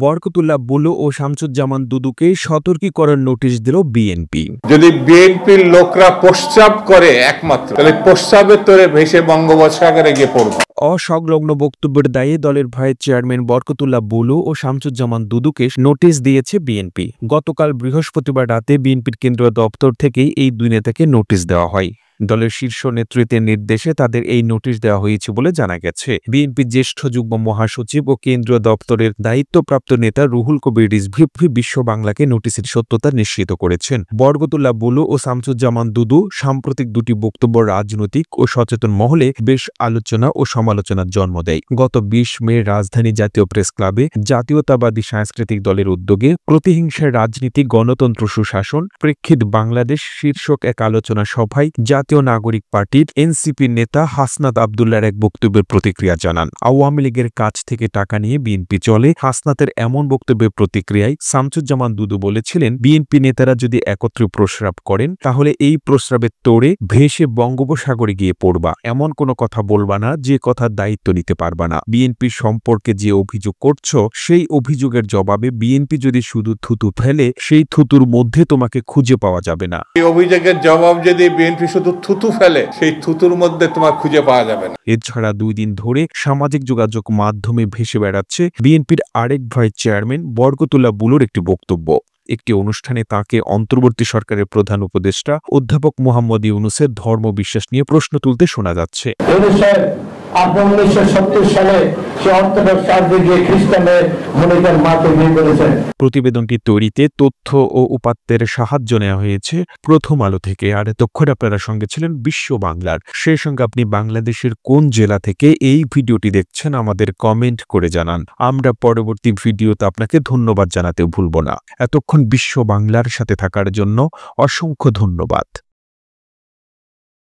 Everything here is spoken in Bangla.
বরকতুল্লাহ বুলু ও শামসুজ্জামান দুদুকে সতর্কীকরণ নোটিশ দিল বিএনপি। যদি বিএনপির লোকরা প্রস্রাব করে একমাত্র, তাহলে প্রস্রাবের তোরে ভেসে বঙ্গোপসাগরে গিয়ে পড়বে। অসংলগ্ন বক্তব্যের দায়ে দলের ভাইস চেয়ারম্যান বরকতুল্লাহ বুলু ও শামসুজ্জামান দুদুকে নোটিশ দিয়েছে বিএনপি। গতকাল বৃহস্পতিবার রাতে বিএনপির কেন্দ্রীয় দপ্তর থেকেই এই দুই নেতাকে নোটিশ দেওয়া হয়। দলের শীর্ষ নেতৃত্বের নির্দেশে তাদের এই নোটিশ দেওয়া হয়েছে বলে জানা গেছে। বিএনপির জ্যেষ্ঠ যুগ্ম মহাসচিব ও কেন্দ্রীয় দপ্তরের দায়িত্বপ্রাপ্ত নেতা রুহুল কবির রিজভী বিশ্ব বাংলাকে নোটিশের সত্যতা নিশ্চিত করেছেন। বরকতুল্লাহ বুলু ও শামসুজ্জামান দুদু সাম্প্রতিক দুটি বক্তব্য রাজনৈতিক ও সচেতন মহলে বেশ আলোচনা ও সমালোচনার জন্ম দেয়। গত ২০ মে রাজধানী জাতীয় প্রেস ক্লাবে জাতীয়তাবাদী সাংস্কৃতিক দলের উদ্যোগে প্রতিহিংসার রাজনীতি, গণতন্ত্র, সুশাসন প্রেক্ষিত বাংলাদেশ শীর্ষক এক আলোচনা সভায় জাতীয় নাগরিক পার্টির এনসিপির নেতা হাসনাত আবদুল্লাহর এক বক্তব্যের প্রতিক্রিয়া জানান। আওয়ামী লীগের কাছ থেকে টাকা নিয়ে বিএনপি চলে। হাসনাতের এমন বক্তব্যের প্রতিক্রিয়ায় শামসুজ্জামান দুদু বলেছিলেন, বিএনপি নেতারা যদি একত্রে প্রস্রাব করেন তাহলে এই প্রস্রাবের তোড়ে ভেসে বঙ্গোপসাগরে গিয়ে পড়বা। এমন কোনো কথা বলবা না যে কথার দায়িত্ব নিতে পারবা না। বিএনপি সম্পর্কে যে অভিযোগ করছো সেই অভিযোগের জবাবে বিএনপি যদি শুধু থুতু ফেলে সেই থুতুর মধ্যে তোমাকে খুঁজে পাওয়া যাবে না। এই অভিযোগের জবাব যদি বিএনপি শুধু থুতু ফেলে সেই থুতুর মধ্যে তোমার খুঁজে পাওয়া যাবে না। এছাড়া ২ দিন ধরে সামাজিক যোগাযোগ মাধ্যমে ভেসে বেড়াচ্ছে বিএনপির আরেক ভাইস চেয়ারম্যান বরকতুল্লাহ বুলুর একটি বক্তব্য। একটি অনুষ্ঠানে তাকে অন্তর্বর্তী সরকারের প্রধান উপদেষ্টা অধ্যাপক মোহাম্মদ ইউনূসের ধর্মবিশ্বাস নিয়ে প্রশ্ন তুলতে শোনা যাচ্ছে। 1970 সালে সে অর্থোডক্স চার্চে গিয়ে খ্রিস্টানদের মনিকের মাকে বিয়ে করেছেন। প্রতিবেদনটি তৈরিতে তথ্য ও উপাত্তের সাহায্য নেওয়া হয়েছে প্রথম আলো থেকে। আর তখন আপনারা সঙ্গে ছিলেন বিশ্ব বাংলার। সেই সঙ্গে আপনি বাংলাদেশের কোন জেলা থেকে এই ভিডিওটি দেখছেন আমাদের কমেন্ট করে জানান। আমরা পরবর্তী ভিডিওতে আপনাকে ধন্যবাদ জানাতে ভুলব না। এতক্ষণ বিশ্ব বাংলার সাথে থাকার জন্য অসংখ্য ধন্যবাদ।